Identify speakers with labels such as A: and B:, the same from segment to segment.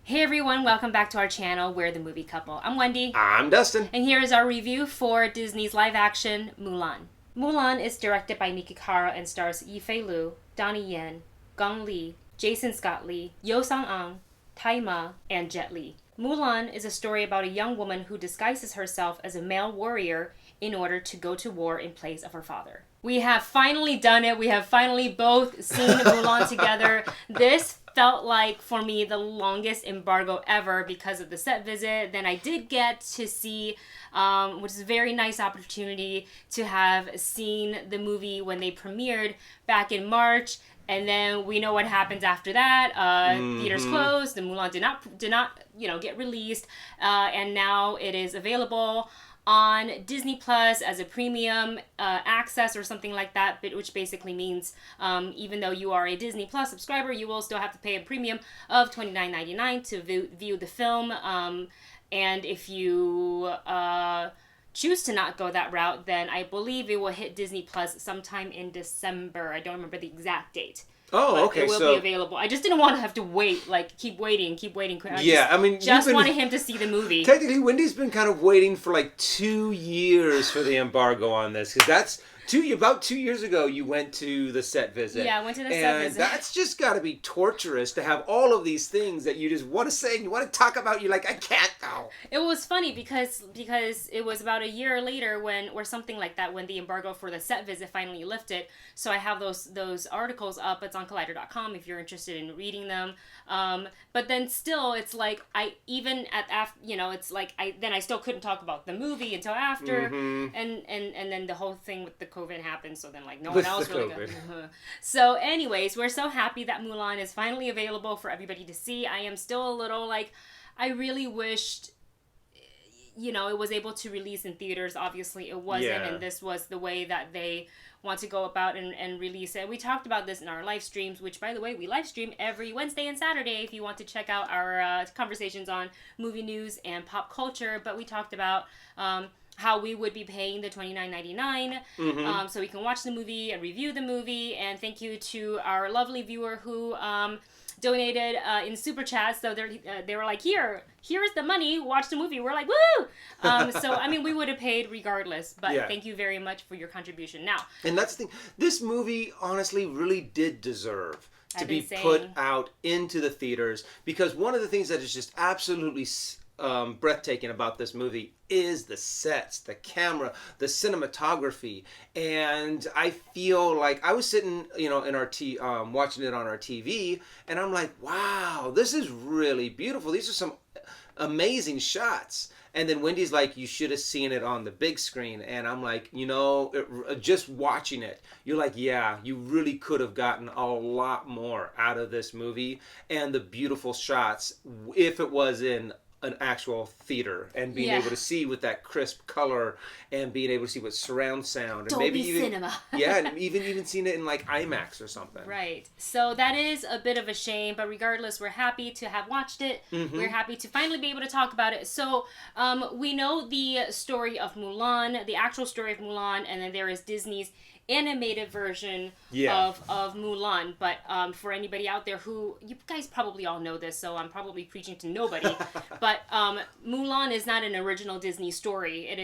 A: Hey everyone, welcome back to our channel, We're the Movie Couple. I'm Wendy.
B: I'm Dustin.
A: And here is our review for Disney's live action Mulan. Mulan is directed by Niki Caro and stars Yifei, Donnie Yen, Gong Li, Jason Scott Lee, Yosan, Tai Ma, and Jet Li. Mulan is a story about a young woman who disguises herself as a male warrior in order to go to war in place of her father. We have finally done it. We have finally both seen Mulan together. This felt like, for me, the longest embargo ever because of the set visit. Then I did get to see, which is a very nice opportunity, to have seen the movie when they premiered back in March. And then we know what happens after that. Theaters closed. The Mulan did not get released. And now it is available on Disney Plus as a premium access or something like that, but which basically means even though you are a Disney Plus subscriber, you will still have to pay a premium of $29.99 to view the film. And if you choose to not go that route, then I believe it will hit Disney Plus sometime in December. I don't remember the exact date.
B: Oh, okay.
A: It will be available. I just didn't want to have to wait, keep waiting. Just wanted him to see the movie.
B: Technically, Wendy's been kind of waiting for like 2 years for the embargo on this, because that's about 2 years ago you went to the set visit.
A: Yeah, I went to the set visit.
B: And that's just got to be torturous to have all of these things that you just want to say and you want to talk about. You're like, I can't go.
A: It was funny because it was about a year later or something like that when the embargo for the set visit finally lifted. So I have those articles up. It's on Collider.com if you're interested in reading them. But then still, it's like I still couldn't talk about the movie until after, and then the whole thing with the COVID happened. So then no one else really got. So anyways, we're so happy that Mulan is finally available for everybody to see. I am still a little I really wished it was able to release in theaters. Obviously it wasn't, and this was the way that they want to go about and release it. We talked about this in our live streams, which, by the way, we live stream every Wednesday and Saturday if you want to check out our conversations on movie news and pop culture. But we talked about how we would be paying the $29.99 so we can watch the movie and review the movie. And thank you to our lovely viewer who donated in super chats. So they were like, here's the money, watch the movie. We're like, woo! So we would have paid regardless, but thank you very much for your contribution. Now,
B: and that's the thing, this movie honestly really did deserve to be put out into the theaters, because one of the things that is just absolutely breathtaking about this movie is the sets, the camera, the cinematography. And I feel like I was sitting, in our watching it on our TV, and I'm like, wow, this is really beautiful. These are some amazing shots. And then Wendy's like, you should have seen it on the big screen. And I'm like, just watching it, you're like, yeah, you really could have gotten a lot more out of this movie and the beautiful shots if it was in an actual theater, and being able to see with that crisp color and being able to see with surround sound and
A: Dolby
B: maybe even
A: cinema.
B: and even seeing it in IMAX or something.
A: Right. So that is a bit of a shame, but regardless, we're happy to have watched it. We're happy to finally be able to talk about it. So we know the story of Mulan, the actual story of Mulan, and then there is Disney's animated version of Mulan. But for anybody out there who, you guys probably all know this, so I'm probably preaching to nobody, but Mulan is not an original Disney story. It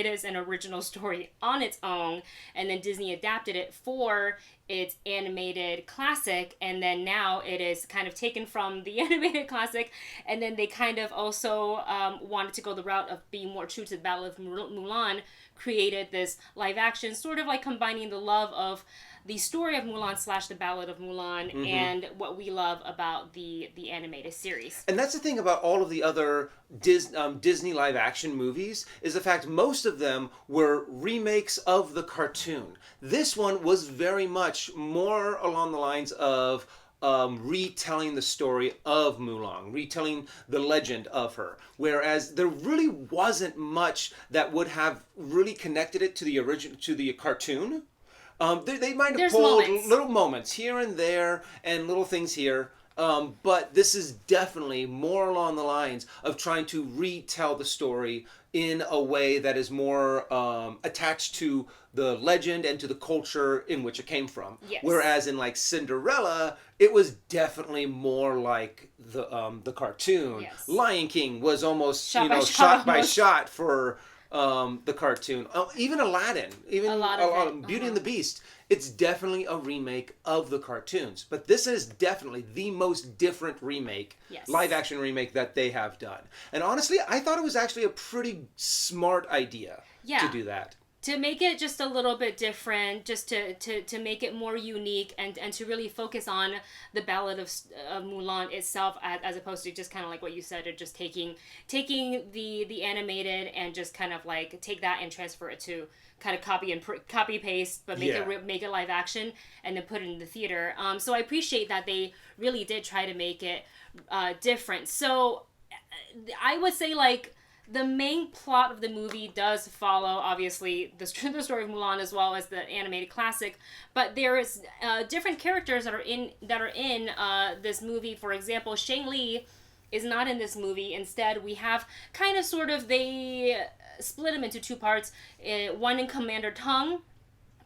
A: is an original story on its own, and then Disney adapted it for its animated classic, and then now it is kind of taken from the animated classic, and then they kind of also wanted to go the route of being more true to the Battle of Mulan, created this live action, sort of like combining the love of the story of Mulan / the Ballad of Mulan and what we love about the animated series.
B: And that's the thing about all of the other Disney live action movies, is the fact most of them were remakes of the cartoon. This one was very much more along the lines of retelling the story of Mulan, retelling the legend of her. Whereas there really wasn't much that would have really connected it to the cartoon. They might have pulled little moments here and there and little things here. But this is definitely more along the lines of trying to retell the story in a way that is more attached to the legend and to the culture in which it came from.
A: Yes.
B: Whereas in like Cinderella, it was definitely more like the cartoon.
A: Yes.
B: Lion King was almost shot by
A: almost.
B: shot for the cartoon. Even Aladdin, even
A: a lot of
B: Beauty and the Beast. It's definitely a remake of the cartoons, but this is definitely the most different remake, live action remake that they have done. And honestly, I thought it was actually a pretty smart idea to do that.
A: To make it just a little bit different, just to make it more unique, and to really focus on the Ballad of Mulan itself, as opposed to just kind of like what you said, of just taking the animated and just kind of like take that and transfer it to kind of copy paste, but make it live action and then put it in the theater. So I appreciate that they really did try to make it different. So I would say like, the main plot of the movie does follow, obviously, the story of Mulan as well as the animated classic, but there is different characters that are in this movie. For example, Shang Li is not in this movie. Instead, we have kind of sort of, they split him into two parts, one in Commander Tang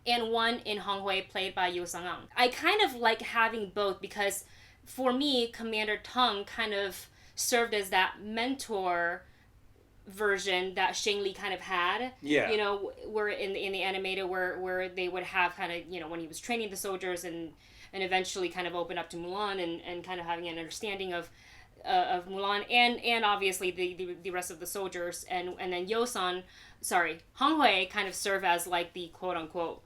A: and one in Hong Hui, played by Yosan. I kind of like having both because, for me, Commander Tang kind of served as that mentor version that Shang Li kind of had.
B: Yeah.
A: You know, where in the animated where they would have kind of, you know, when he was training the soldiers and eventually kind of open up to Mulan and kind of having an understanding of Mulan and obviously the rest of the soldiers, and then Hong Hui kind of serve as like the quote unquote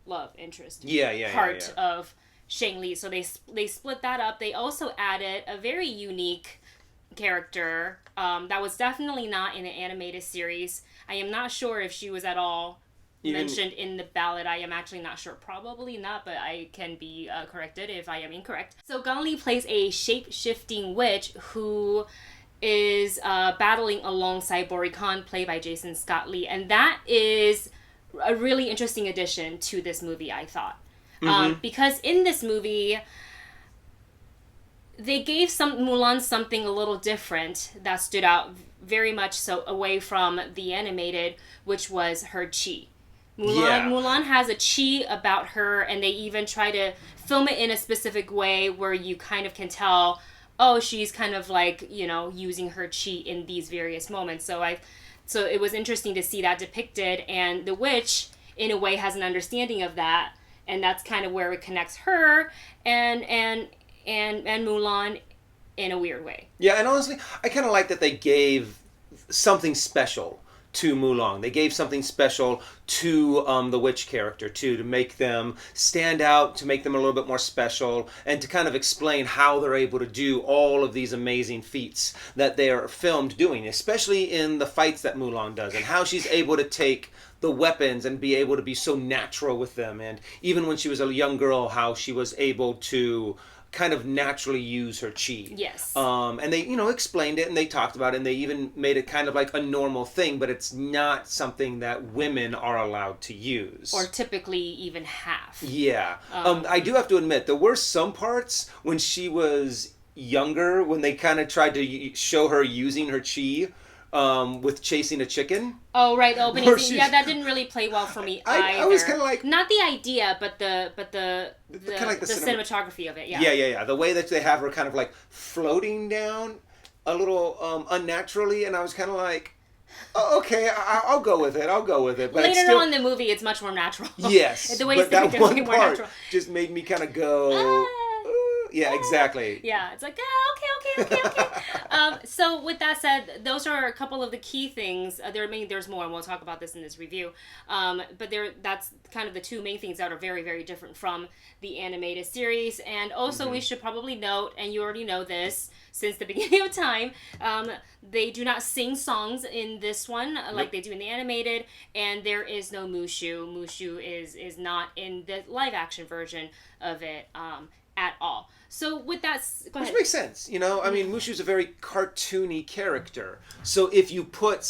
A: love interest part of Shang Li. So they split that up. They also added a very unique character that was definitely not in the animated series. I am not sure if she was at all mentioned in the ballad. I am actually not sure. Probably not, but I can be corrected if I am incorrect. So Gong Li plays a shape-shifting witch who is battling alongside Bori Khan, played by Jason Scott Lee. And that is a really interesting addition to this movie, I thought. Because in this movie, they gave Mulan something a little different that stood out very much so away from the animated, which was her chi. Mulan has a chi about her, and they even try to film it in a specific way where you kind of can tell, oh, she's kind of like, you know, using her chi in these various moments. So it was interesting to see that depicted, and the witch, in a way, has an understanding of that, and that's kind of where it connects her and Mulan in a weird way.
B: Yeah, and honestly, I kind of like that they gave something special to Mulan. They gave something special to the witch character, too, to make them stand out, to make them a little bit more special, and to kind of explain how they're able to do all of these amazing feats that they are filmed doing, especially in the fights that Mulan does, and how she's able to take the weapons and be able to be so natural with them. And even when she was a young girl, how she was able to kind of naturally use her chi.
A: Yes.
B: And they, explained it, and they talked about it, and they even made it kind of like a normal thing, but it's not something that women are allowed to use.
A: Or typically even have.
B: Yeah. I do have to admit, there were some parts when she was younger, when they kind of tried to show her using her chi, with chasing a chicken.
A: Oh, right, the opening scene. Yeah, that didn't really play well for me either.
B: I was kind of like,
A: not the idea, but the kind of like the cinematography of it. Yeah.
B: Yeah. The way that they have her kind of like floating down a little unnaturally, and I was kind of like, oh, okay, I'll go with it. But
A: later on in the movie, it's much more natural.
B: Yes,
A: the way
B: but that one
A: more
B: part
A: natural.
B: just made me kind of go. Yeah, exactly.
A: Yeah, it's like, okay. So with that said, those are a couple of the key things. There's more, and we'll talk about this in this review. But that's kind of the two main things that are very, very different from the animated series. And also, we should probably note, and you already know this since the beginning of time, they do not sing songs in this one like they do in the animated, and there is no Mushu. Mushu is not in the live action version of it at all. So with that, go ahead.
B: Which makes sense, I mean, Mushu's a very cartoony character. So if you put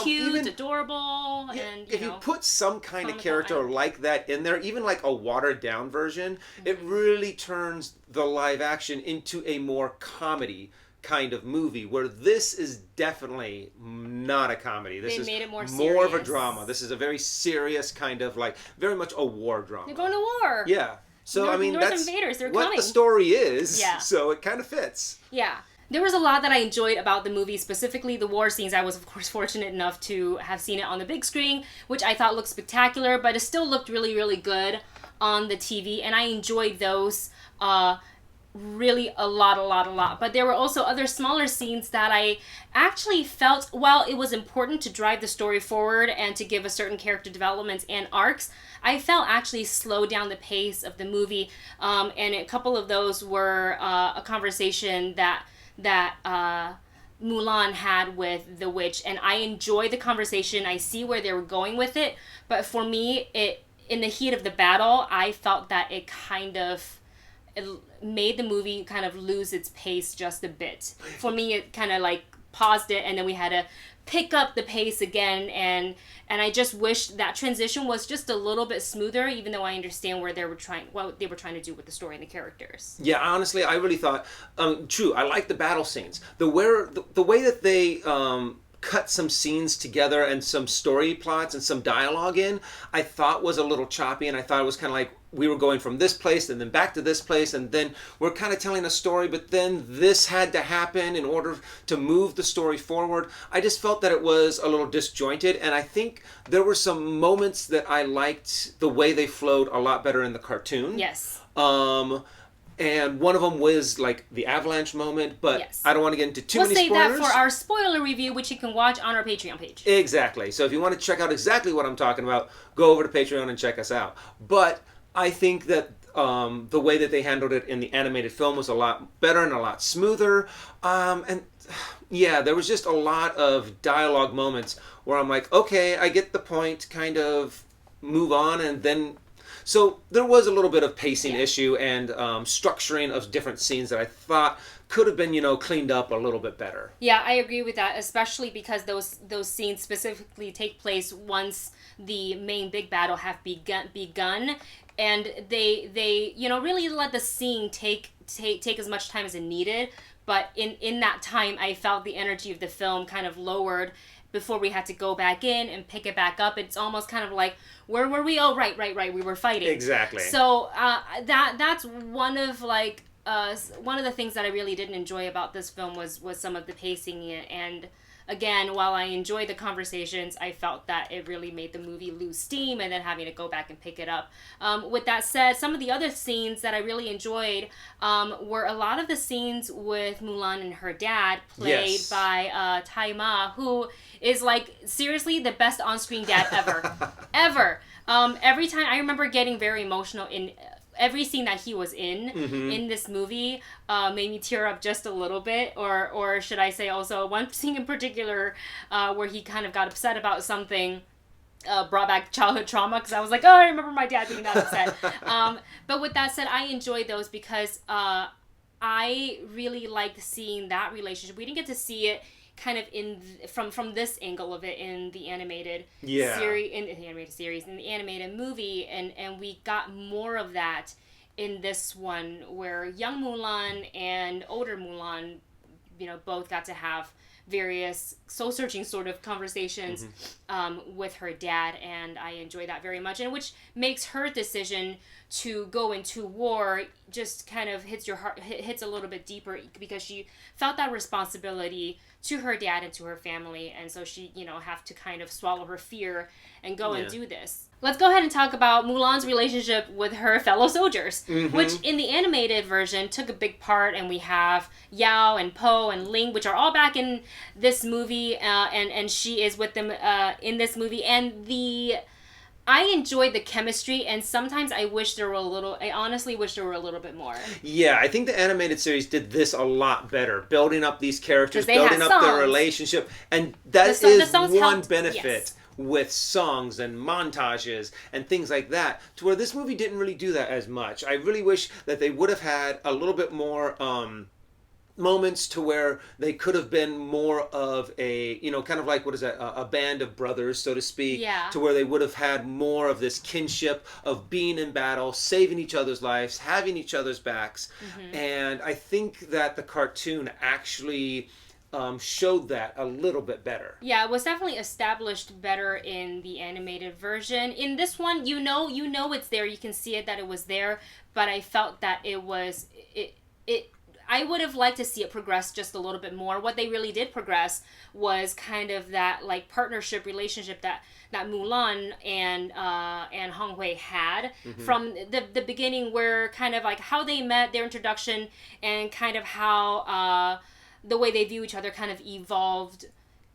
A: cute, adorable, and
B: if you put some kind of character like that in there, even like a watered down version, it really turns the live action into a more comedy kind of movie, where this is definitely not a comedy. This is
A: made it more
B: of a
A: serious.
B: drama. This is a very serious kind of like, very much a war drama.
A: They're going to war.
B: Yeah. So, I mean,
A: Northern
B: that's
A: invaders, they're
B: what
A: coming.
B: the story is.
A: Yeah.
B: So it kind of fits.
A: Yeah. There was a lot that I enjoyed about the movie, specifically the war scenes. I was, of course, fortunate enough to have seen it on the big screen, which I thought looked spectacular, but it still looked really, really good on the TV, and I enjoyed those really a lot. But there were also other smaller scenes that I actually felt, while it was important to drive the story forward and to give a certain character developments and arcs, I felt actually slowed down the pace of the movie, and a couple of those were a conversation that Mulan had with the witch, and I enjoyed the conversation. I see where they were going with it, but for me, in the heat of the battle, I felt that it made the movie kind of lose its pace just a bit. For me, it kind of like paused it, and then we had to pick up the pace again, and I just wish that transition was just a little bit smoother, even though I understand what they were trying to do with the story and the characters.
B: Yeah, honestly, I really thought, true, I like the battle scenes. The way that they cut some scenes together and some story plots and some dialogue in, I thought was a little choppy, and I thought it was kind of like we were going from this place and then back to this place, and then we're kind of telling a story, but then this had to happen in order to move the story forward. I just felt that it was a little disjointed, and I think there were some moments that I liked the way they flowed a lot better in the cartoon.
A: Yes.
B: And one of them was like the avalanche moment, but
A: yes.
B: I don't want to get into too many spoilers.
A: We'll save that for our spoiler review, which you can watch on our Patreon page.
B: Exactly. So if you want to check out exactly what I'm talking about, go over to Patreon and check us out. But I think that the way that they handled it in the animated film was a lot better and a lot smoother. And yeah, there was just a lot of dialogue moments where I'm like, okay, I get the point, kind of move on, and then... So there was a little bit of pacing issue and structuring of different scenes that I thought could have been, cleaned up a little bit better.
A: Yeah, I agree with that, especially because those scenes specifically take place once the main big battle have begun, and they really let the scene take as much time as it needed. But in that time, I felt the energy of the film kind of lowered before we had to go back in and pick it back up. It's almost kind of like, where were we? Oh, right, we were fighting.
B: Exactly.
A: So that's one of the things that I really didn't enjoy about this film was some of the pacing, and again, while I enjoyed the conversations, I felt that it really made the movie lose steam, and then having to go back and pick it up. With that said, some of the other scenes that I really enjoyed were a lot of the scenes with Mulan and her dad, played by Tai Ma, who is like seriously the best on-screen dad ever. Ever. Every time, I remember getting very emotional in every scene that he was in this movie. Made me tear up just a little bit, or should I say also one scene in particular where he kind of got upset about something, brought back childhood trauma, because I was like, oh, I remember my dad being that upset. But with that said, I enjoyed those because I really liked seeing that relationship. We didn't get to see it kind of from this angle of it in the animated series, in the animated movie, and we got more of that in this one, where young Mulan and older Mulan, both got to have various soul-searching sort of conversations with her dad, and I enjoy that very much, and which makes her decision to go into war just kind of hits your heart, hits a little bit deeper, because she felt that responsibility to her dad and to her family, and so she, have to kind of swallow her fear and go and do this. Let's go ahead and talk about Mulan's relationship with her fellow soldiers, which in the animated version took a big part, and we have Yao and Po and Ling, which are all back in this movie, and she is with them in this movie, and I enjoyed the chemistry, and sometimes I honestly wish there were a little bit more.
B: Yeah, I think the animated series did this a lot better, building up these characters, building up their relationship, and that is one benefit with songs and montages and things like that, to where this movie didn't really do that as much. I really wish that they would have had a little bit more moments to where they could have been more of a, kind of like, what is that, a band of brothers, so to speak, to where they would have had more of this kinship of being in battle, saving each other's lives, having each other's backs. And I think that the cartoon actually showed that a little bit better.
A: Yeah, it was definitely established better in the animated version. In this one, you know it's there. You can see it, that it was there, but I felt that it I would have liked to see it progress just a little bit more. What they really did progress was kind of that like partnership relationship that Mulan and Hong Hui had from the beginning, where kind of like how they met, their introduction, and kind of how the way they view each other kind of evolved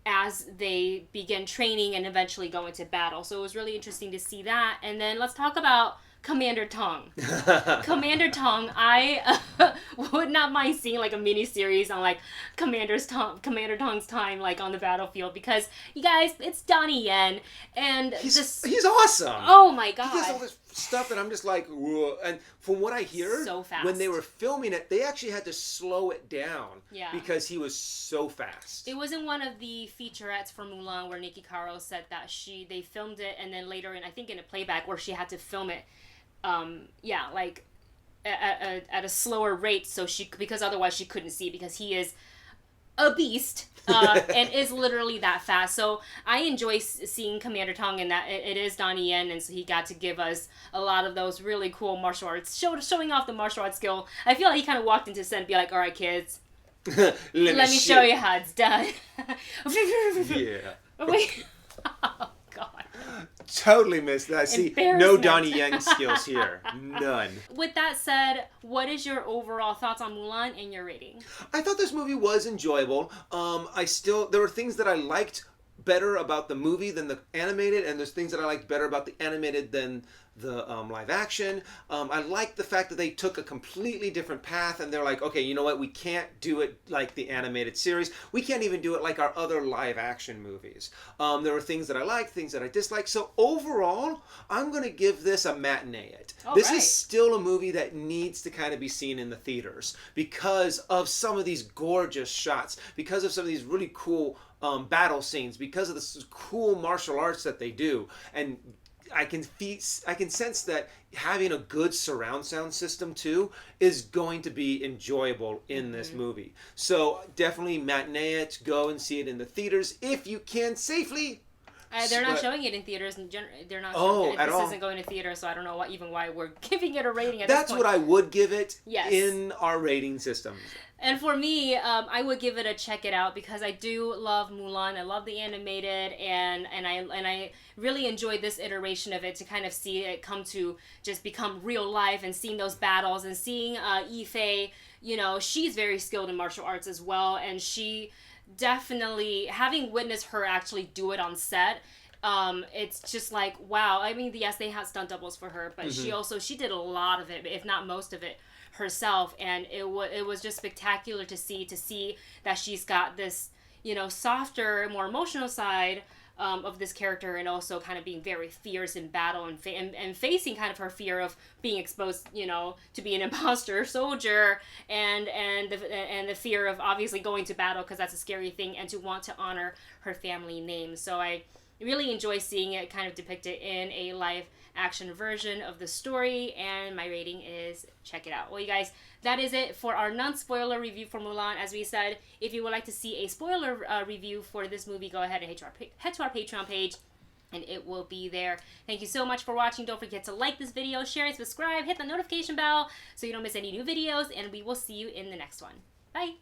A: as they begin training and eventually go into battle. So it was really interesting to see that. And then let's talk about Commander Tong. Commander Tong, I would not mind seeing like a mini series on like Commander Tong's time like on the battlefield, because you guys, it's Donnie Yen, and
B: he's awesome.
A: Oh my god.
B: He does all this stuff that I'm just like, whoa. And from what I hear,
A: so fast.
B: When they were filming it, they actually had to slow it down because he was so fast.
A: It was in one of the featurettes for Mulan where Niki Caro said that they filmed it, and then later I think in a playback where she had to film it like at a slower rate, so because otherwise she couldn't see, because he is a beast and is literally that fast. So I enjoy seeing Commander Tong in that. It is Donnie Yen, and so he got to give us a lot of those really cool martial arts, showing off the martial arts skill. I feel like he kind of walked into set and be like, all right, kids, let me show you how it's done.
B: Yeah.
A: Wait. Oh, God.
B: Totally missed that. See, no Donnie Yen skills here. None.
A: With that said, what is your overall thoughts on Mulan and your rating?
B: I thought this movie was enjoyable. There were things that I liked better about the movie than the animated, and there's things that I liked better about the animated than the live action. I like the fact that they took a completely different path, and they're like, okay, you know what, we can't do it like the animated series. We can't even do it like our other live action movies. There were things that I liked, things that I disliked. So overall, I'm going to give this a matinee it. This is still a movie that needs to kind of be seen in the theaters because of some of these gorgeous shots, because of some of these really cool battle scenes, because of the cool martial arts that they do. And I can sense that having a good surround sound system too is going to be enjoyable in this movie. So definitely matinee it, go and see it in the theaters if you can safely.
A: They're not showing it in theaters. They're not. This isn't going to theaters, so I don't know why we're giving it a rating at this point.
B: That's what I would give it in our rating system.
A: And for me, I would give it a check it out, because I do love Mulan. I love the animated, and I really enjoyed this iteration of it, to kind of see it come to just become real life, and seeing those battles, and seeing Yifei. She's very skilled in martial arts as well, and she definitely, having witnessed her actually do it on set, it's just like, wow. I mean, yes, they had stunt doubles for her, but she did a lot of it, if not most of it, herself, and it was just spectacular to see that she's got this softer, more emotional side of this character, and also kind of being very fierce in battle, and facing kind of her fear of being exposed to be an imposter soldier, and the fear of obviously going to battle, because that's a scary thing, and to want to honor her family name. So I really enjoy seeing it kind of depicted in a live action version of the story, and my rating is check it out. Well, you guys, that is it for our non-spoiler review for Mulan. As we said, if you would like to see a spoiler review for this movie, go ahead and head to our Patreon page, and it will be there. Thank you so much for watching. Don't forget to like this video, share and subscribe, hit the notification bell so you don't miss any new videos, and we will see you in the next one. Bye!